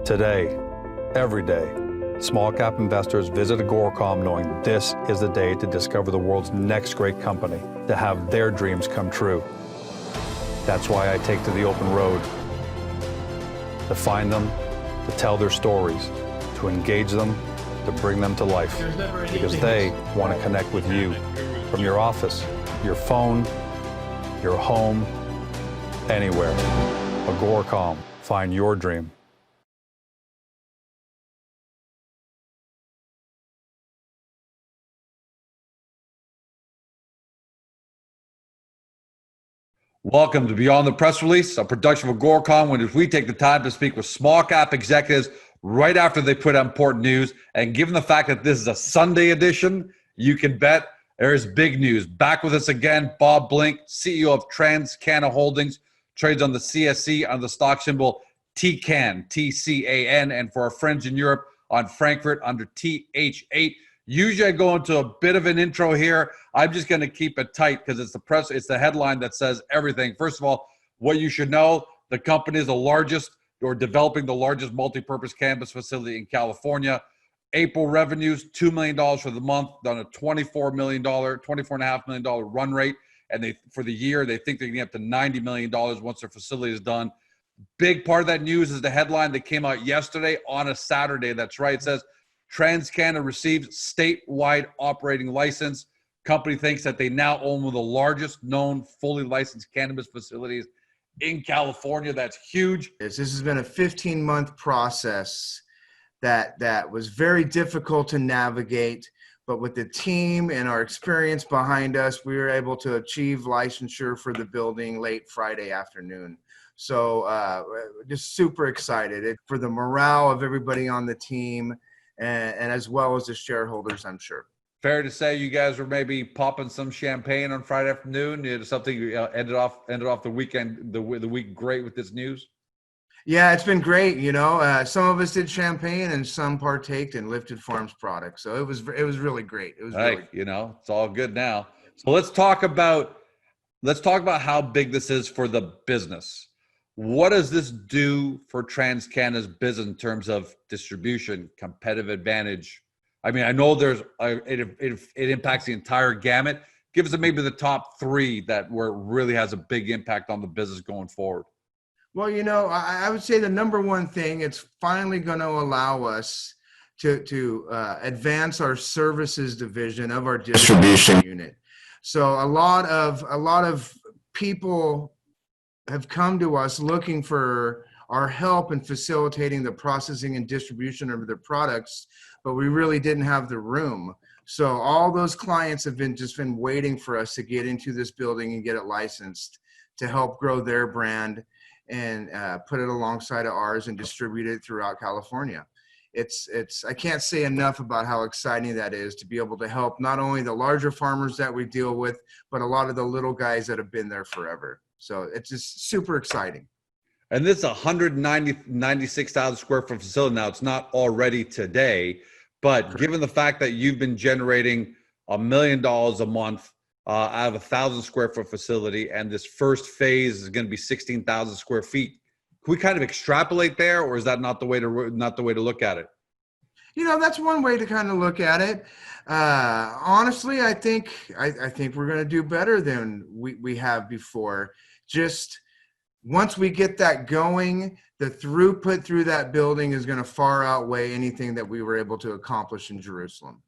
Today, every day, small cap investors visit Agoracom knowing this is the day to discover the world's next great company, to have their dreams come true. That's why I take to the open road, to find them, to tell their stories, to engage them, to bring them to life, because they want to connect with you from your office, your phone, your home, anywhere. Agoracom, find your dream. Welcome to Beyond the Press Release, a production of Agoracom, in which we take the time to speak with small cap executives right after they put out important news. And given the fact that this is a Sunday edition, you can bet there's big news. Back with us again, Bob Blink, CEO of TransCanna Holdings, trades on the CSE on the stock symbol TCAN, TCAN, and for our friends in Europe on Frankfurt under TH8. Usually I go into a bit of an intro here. I'm just going to keep it tight because it's the headline that says everything. First of all, what you should know, the company is the largest or developing the largest multi-purpose cannabis facility in California. April revenues, $2 million for the month, done a $24.5 million run rate. And for the year, they think they can get up to $90 million once their facility is done. Big part of that news is the headline that came out yesterday on a Saturday. That's right. It says, TransCanna received statewide operating license. Company thinks that they now own one of the largest known fully licensed cannabis facilities in California. That's huge. This has been a 15-month process that was very difficult to navigate, but with the team and our experience behind us, we were able to achieve licensure for the building late Friday afternoon. So just super excited for the morale of everybody on the team. And as well as the shareholders, I'm sure. Fair to say you guys were maybe popping some champagne on Friday afternoon. It was something ended off the weekend, the week great with this news. Yeah, it's been great. You know, some of us did champagne and some partaked in Lifted Farms products. So it was really great. It was really, you know, it's all good now. So let's talk about how big this is for the business. What does this do for TransCanna's business in terms of distribution, competitive advantage? I mean, I know it impacts the entire gamut. Give us maybe the top three where it really has a big impact on the business going forward. Well, you know, I would say the number one thing, it's finally going to allow us to advance our services division of our distribution unit. So a lot of people have come to us looking for our help in facilitating the processing and distribution of their products, but we really didn't have the room. So all those clients have been waiting for us to get into this building and get it licensed to help grow their brand and put it alongside of ours and distribute it throughout California. I can't say enough about how exciting that is to be able to help not only the larger farmers that we deal with, but a lot of the little guys that have been there forever. So it's just super exciting. And this is 196,000 square foot facility. Now, it's not already today, but correct, given the fact that you've been generating $1 million a month out of 1,000 square foot facility, and this first phase is going to be 16,000 square feet, can we kind of extrapolate there, or is that not the way to look at it? You know, that's one way to kind of look at it. Honestly, I think we're going to do better than we have before. Just once we get that going, the throughput through that building is going to far outweigh anything that we were able to accomplish in Jerusalem.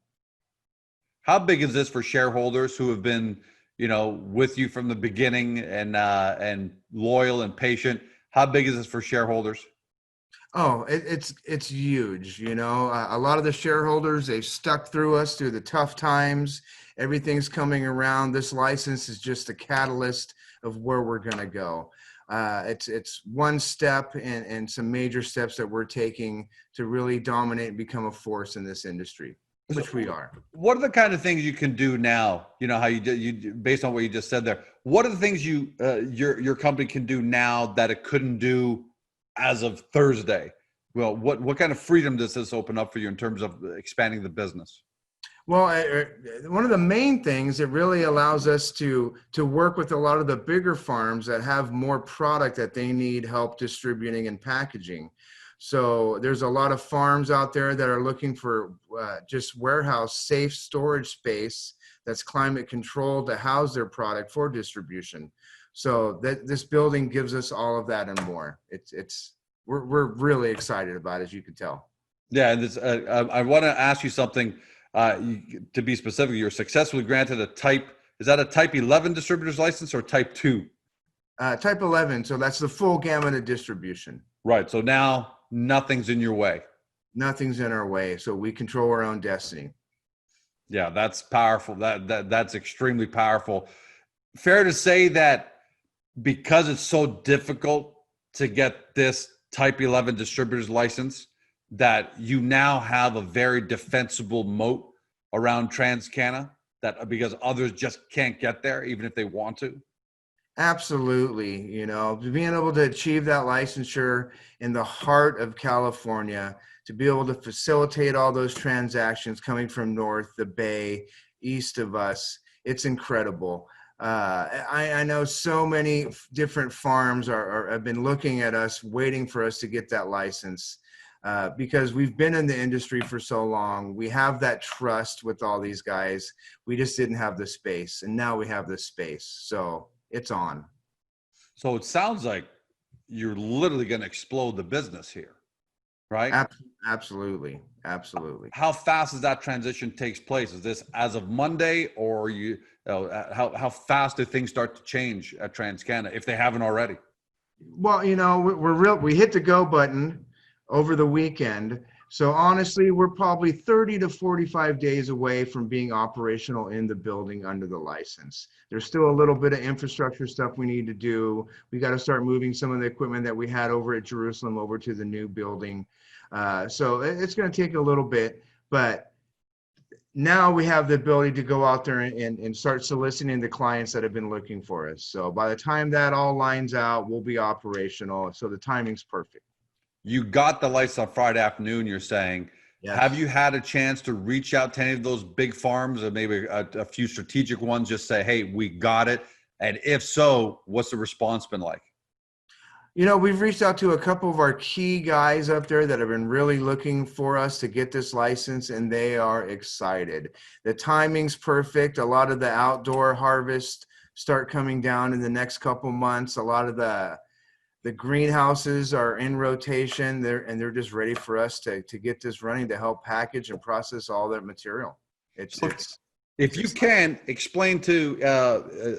How big is this for shareholders who have been, you know, with you from the beginning and loyal and patient? How big is this for shareholders? Oh, it's huge. You know, a lot of the shareholders, they've stuck through us through the tough times. Everything's coming around. This license is just a catalyst of where we're going to go. It's one step and some major steps that we're taking to really dominate and become a force in this industry, which we are. What are the kind of things you can do now? You know, how you based on what you just said there, what are the things your company can do now that it couldn't do as of Thursday? Well, what kind of freedom does this open up for you in terms of expanding the business? Well, one of the main things, it really allows us to work with a lot of the bigger farms that have more product that they need help distributing and packaging. So there's a lot of farms out there that are looking for just warehouse safe storage space that's climate controlled to house their product for distribution. So this building gives us all of that and more. We're really excited about it, as you can tell. Yeah, and this, I want to ask you something. To be specific, you're successfully granted a is that a Type 11 distributor's license or Type 2? Type 11, so that's the full gamut of distribution. Right. So now nothing's in your way. Nothing's in our way, so we control our own destiny. Yeah, that's powerful. That's extremely powerful. Fair to say that because it's so difficult to get this Type 11 distributor's license, that you now have a very defensible moat around TransCanna, that because others just can't get there even if they want to? Absolutely. Being able to achieve that licensure in the heart of California, to be able to facilitate all those transactions coming from north, the Bay, east of us, it's incredible. I know so many different farms have been looking at us, waiting for us to get that license. Because we've been in the industry for so long. We have that trust with all these guys. We just didn't have the space, and now we have the space. So it's on. So it sounds like you're literally going to explode the business here, right? Absolutely. Absolutely. How fast does that transition takes place? Is this as of Monday, or how fast do things start to change at TransCanna if they haven't already? Well, we hit the go button over the weekend. So honestly, we're probably 30 to 45 days away from being operational in the building under the license. There's still a little bit of infrastructure stuff we need to do. We got to start moving some of the equipment that we had over at Jerusalem over to the new building. So it's going to take a little bit, but now we have the ability to go out there and start soliciting the clients that have been looking for us. So by the time that all lines out, we'll be operational. So the timing's perfect. You got the license on Friday afternoon, you're saying. Yes. Have you had a chance to reach out to any of those big farms, or maybe a few strategic ones, just say, hey, we got it? And if so, what's the response been like? We've reached out to a couple of our key guys up there that have been really looking for us to get this license, and they are excited. The timing's perfect. A lot of the outdoor harvest start coming down in the next couple months. A lot of the greenhouses are in rotation. They're just ready for us to get this running, to help package and process all that material. If you can explain to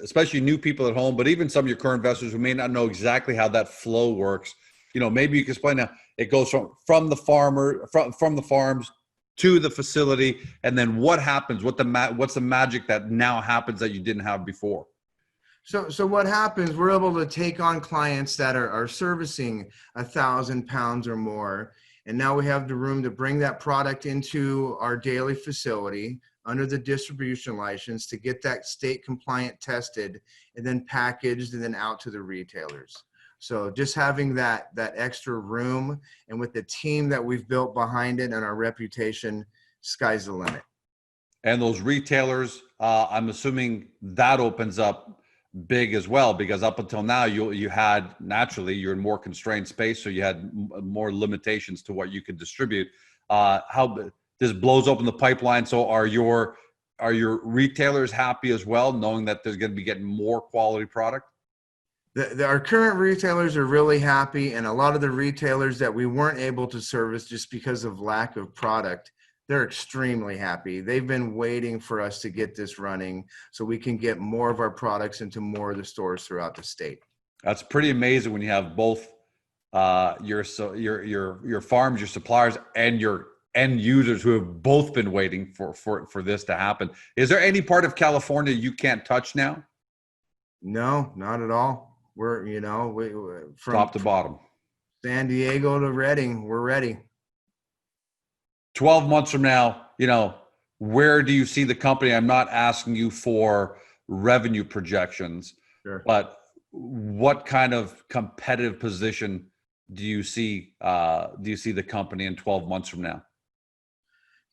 especially new people at home, but even some of your current investors who may not know exactly how that flow works, maybe you can explain how it goes from the farms to the facility, and then what happens, what's the magic that now happens that you didn't have before? So what happens, we're able to take on clients that are servicing 1,000 pounds or more. And now we have the room to bring that product into our Daly facility under the distribution license to get that state compliant tested and then packaged and then out to the retailers. So just having that extra room, and with the team that we've built behind it and our reputation, sky's the limit. And those retailers, I'm assuming that opens up big as well, because up until now you had, naturally, you're in more constrained space, so you had more limitations to what you could distribute. How this blows open the pipeline, so are your retailers happy as well, knowing that they're going to be getting more quality product? Our current retailers are really happy, and a lot of the retailers that we weren't able to service just because of lack of product, they're extremely happy. They've been waiting for us to get this running so we can get more of our products into more of the stores throughout the state. That's pretty amazing when you have both your farms, your suppliers, and your end users who have both been waiting for this to happen. Is there any part of California you can't touch now? No, not at all. We're, from top to bottom, San Diego to Redding, we're ready. 12 months from now, where do you see the company? I'm not asking you for revenue projections, sure, but what kind of competitive position do you see the company in 12 months from now?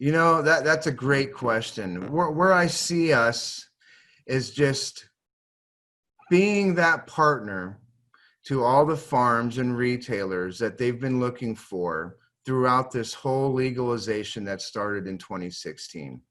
That's a great question. Where I see us is just being that partner to all the farms and retailers that they've been looking for throughout this whole legalization that started in 2016.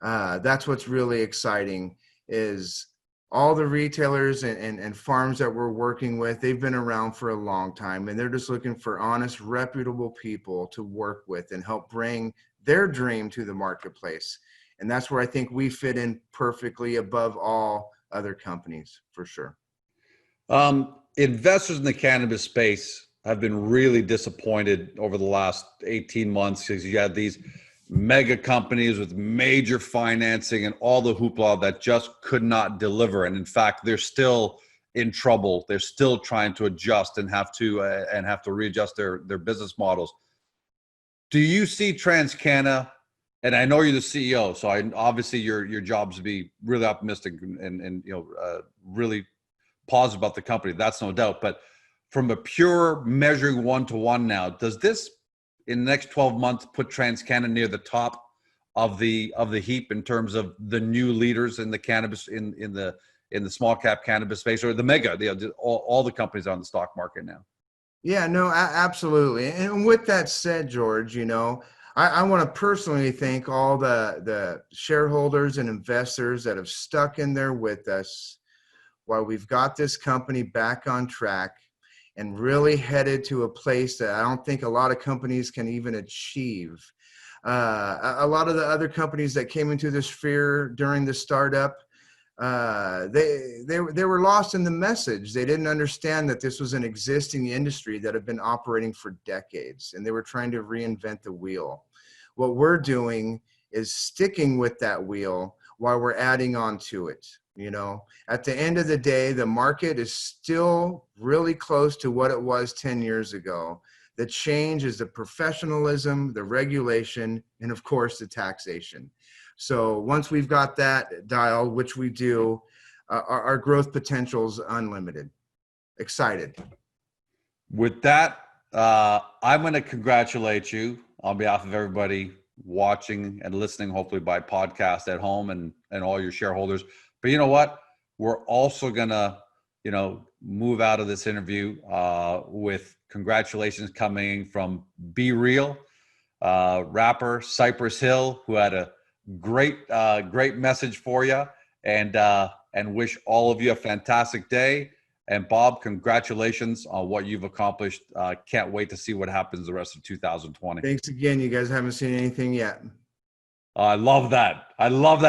That's what's really exciting, is all the retailers and farms that we're working with, they've been around for a long time, and they're just looking for honest, reputable people to work with and help bring their dream to the marketplace. And that's where I think we fit in perfectly above all other companies, for sure. Investors in the cannabis space have been really disappointed over the last 18 months because you had these mega companies with major financing and all the hoopla that just could not deliver. And in fact, they're still in trouble. They're still trying to adjust and have to readjust their business models. Do you see TransCanna? And I know you're the CEO, so obviously your job is to be really optimistic and really positive about the company. That's no doubt. But from a pure measuring one-to-one now, does this in the next 12 months put TransCanna near the top of the heap in terms of the new leaders in the cannabis in the small cap cannabis space, or the mega, all the companies on the stock market now? Yeah, no, absolutely. And with that said, George, I want to personally thank all the shareholders and investors that have stuck in there with us while we've got this company back on track and really headed to a place that I don't think a lot of companies can even achieve. A lot of the other companies that came into this sphere during the startup, they were lost in the message. They didn't understand that this was an existing industry that had been operating for decades, and they were trying to reinvent the wheel. What we're doing is sticking with that wheel while we're adding on to it. At the end of the day, the market is still really close to what it was 10 years ago. The change is the professionalism, the regulation, and of course the taxation. So once we've got that dialed, which we do, our growth potential is unlimited. Excited. With that, I'm going to congratulate you on behalf of everybody watching and listening, hopefully by podcast at home, and all your shareholders. But you know what? We're also going to, move out of this interview with congratulations coming from Be Real, rapper Cypress Hill, who had a great message for you, and wish all of you a fantastic day. And Bob, congratulations on what you've accomplished. Can't wait to see what happens the rest of 2020. Thanks again. You guys haven't seen anything yet. I love that. I love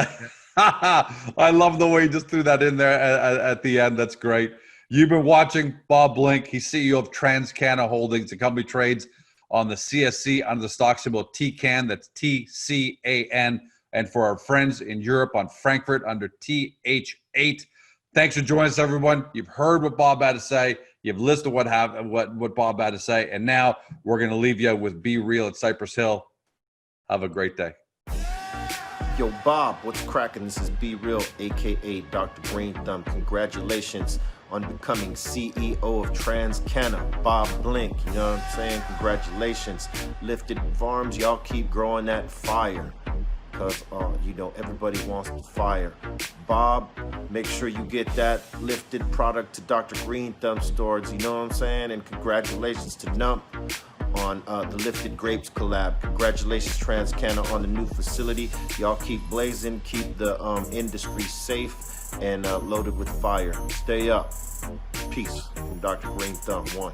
the way you just threw that in there at the end. That's great. You've been watching Bob Blink. He's CEO of TransCanna Holdings. The company trades on the CSE under the stock symbol TCAN. That's TCAN. And for our friends in Europe on Frankfurt under TH8. Thanks for joining us, everyone. You've heard what Bob had to say. You've listened to what Bob had to say. And now we're going to leave you with Be Real at Cypress Hill. Have a great day. Yo, Bob, what's cracking? This is Be Real, a.k.a. Dr. Green Thumb. Congratulations on becoming CEO of TransCanna. Bob Blink, you know what I'm saying? Congratulations. Lifted Farms, y'all keep growing that fire. Because, everybody wants the fire. Bob, make sure you get that lifted product to Dr. Green Thumb stores, you know what I'm saying? And congratulations to Nump on the Lifted Grapes collab. Congratulations, TransCanna, on the new facility. Y'all keep blazing, keep the industry safe and loaded with fire. Stay up. Peace from Dr. Green Thumb 1.